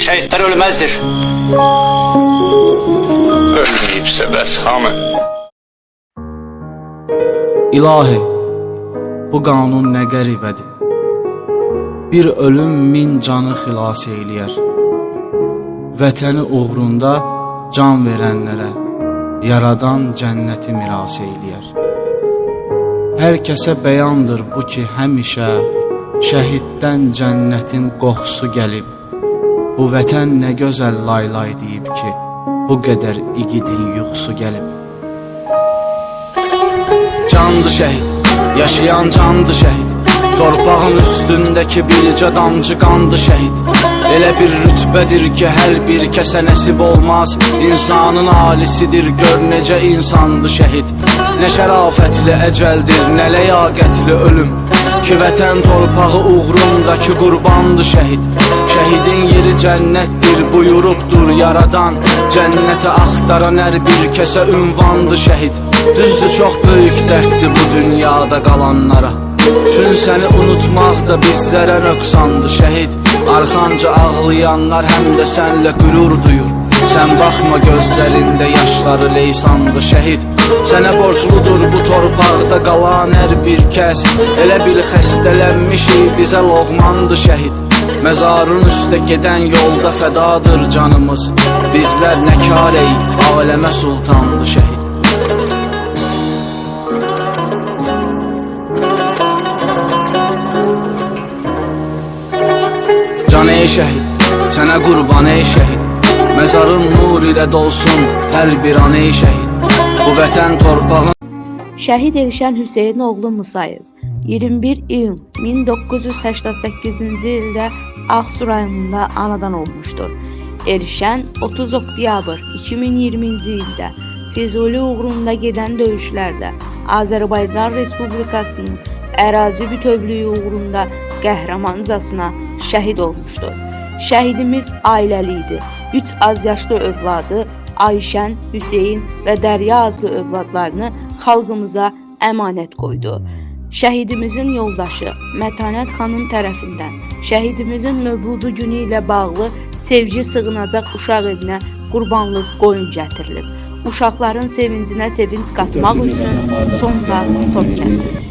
şehitler ölmezdir. Ölməyibsə bəs hamı. İlahi, bu qanun nə qəribədir. Bir ölüm min canı xilas eyləyər. Vətəni uğrunda can verənlərə yaradan cənnəti miras eyləyər. Hər kəsə bəyandır bu ki, həmişə şəhiddən cənnətin qoxusu gəlib. Bu vətən nə gözəl laylay deyib ki, bu qədər igidin yuxusu gəlib. Candı şəhid, yaşayan candı şəhid, torpağın üstündəki bircə damcı qandı şəhid. Elə bir rütbədir ki, hər bir kəsə nəsib olmaz. İnsanın alisidir, gör necə insandı şəhid. Nə şərafətli əcəldir, nə ləyaqətli ölüm, ki vətən torpağı uğrundakı qurbandı şəhid. Şəhidin yeri cənnətdir, buyurubdur yaradan. Cənnəti axtaran hər bir kəsə ünvandı şəhid. Düzdür, çox böyük dərddir bu dünyada qalanlara. Çün səni unutmaq da bizlərə nöqsandı şəhid. Arxanca ağlayanlar həm də sənlə qürur duyur. Sən baxma gözlərində yaşları leysandı şəhid. Sənə borcludur bu torpaqda qalan hər bir kəs. Elə bil xəstələnmişik, bizə loğmandı şəhid. Məzarın üstə gedən yolda fədadır canımız. Bizlər nə kar ey, aləmə sultandı şəhid. Can ey şəhid, sənə qurban ey şəhid. Məzarın nur ilə dolsun hər bir an ey şəhid. Bu vətən torpağın. Şəhid Elşən Hüseyin oğlu Musayev 21 iyun 1988-ci ildə Ağsu rayonunda anadan olmuşdur. Elşən 30 oktyabr 2020-ci ildə Füzuli uğrunda gedən döyüşlərdə Azərbaycan Respublikasının ərazi bütövlüyü uğrunda qəhrəmancasına şəhid olmuşdur. Şəhidimiz ailəli idi. 3 az yaşlı övladı Ayşən, Hüseyin və Dərya adlı övladlarını xalqımıza əmanət qoydu. Şəhidimizin yoldaşı Mətanət xanım tərəfindən şəhidimizin mövludu günü ilə bağlı sevgi sığınacaq uşaq evinə qurbanlıq qoyun gətirilib. Uşaqların sevincinə sevinç qatmaq üçün sonda tort kəsilir.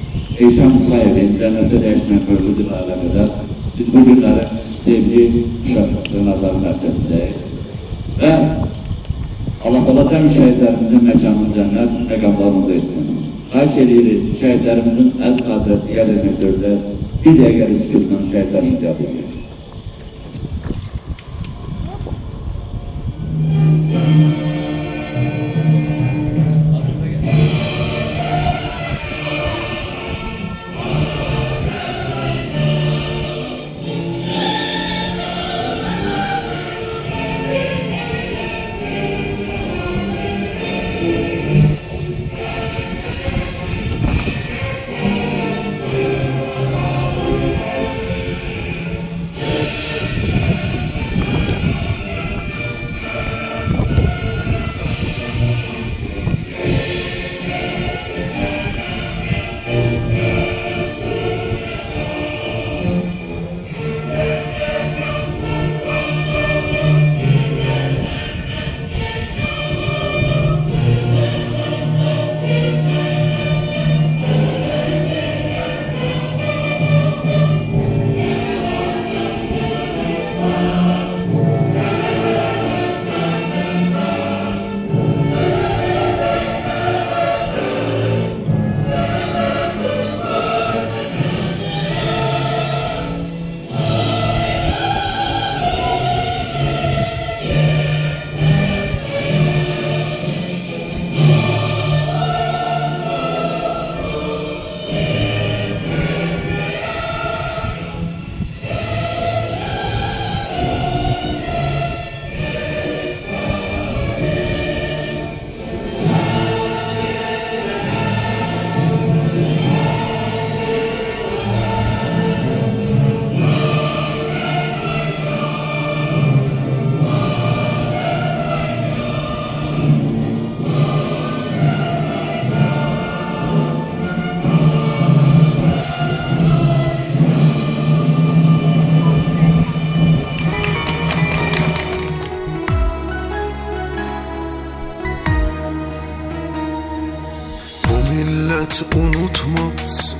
Elşən Musayevin cənnətdə dəyişmən mövlud aləmində biz bu günləri sevgi uşaq sığınacaq mərkəzindəyik və Allah Teala cəmi şəhidlərimizin məkanını cənnət məqamlarımıza etsin. Xahiş edirik, şəhidlərimizin əz xatirəsi yad etmək dövlət bir dəqiqəli sükutla şəhidlərimizi yad edirik. unutmaz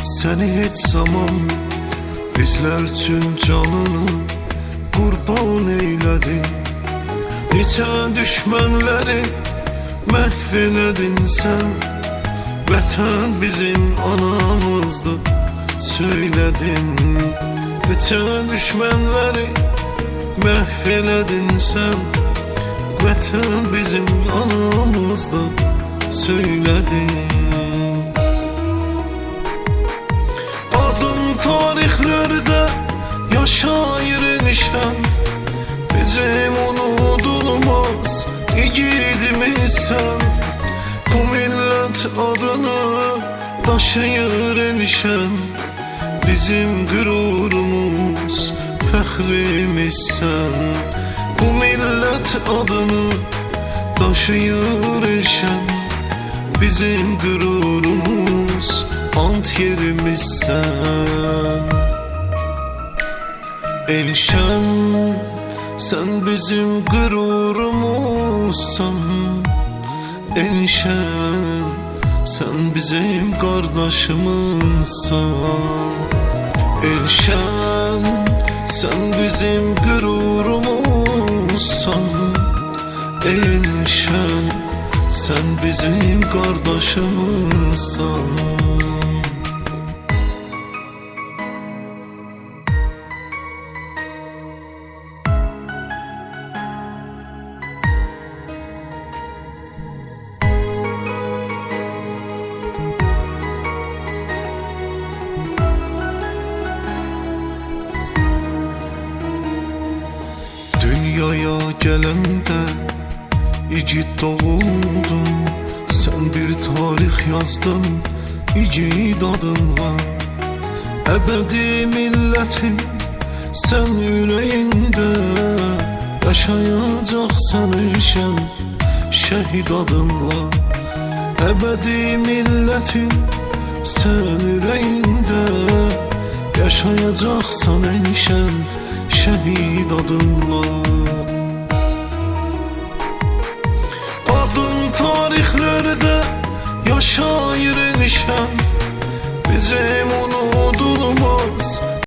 seni hiç zaman. Bizler üçün canını qurban eyledin. Neçə düşmənləri məhv elədin sən. Vətən bizim anamızdı söyledin. Neçə düşmənləri məhv elədin sən. Vətən bizim anamızdı söyledin. Adım tarihlerde yaşayır enişen. Bizim unudulmaz yiğidimiz sen. Bu millet adını taşıyır enişen. Bizim gururumuz, fəxrimiz sen. Bu millet adını taşıyır enişen. Bizim gururumuz, ant yerimiz sen. Enişen, sen bizim gururumuzsan. Enişen, sen bizim kardeşimizsan. Enişen, sen bizim gururumuzsan. Enişen, sen bizim kardeşimizsan. Dünyaya gelende igid doğuldun. Sen bir tarih yazdın igid adınla. Ebedi milletin sen yüreğinde. Yaşayacaksan enişen şehit adınla. Ebedi milletin sen yüreğinde. Yaşayacaksan enişen şehit adınla. Adın tarihlerde yaşayır enişen.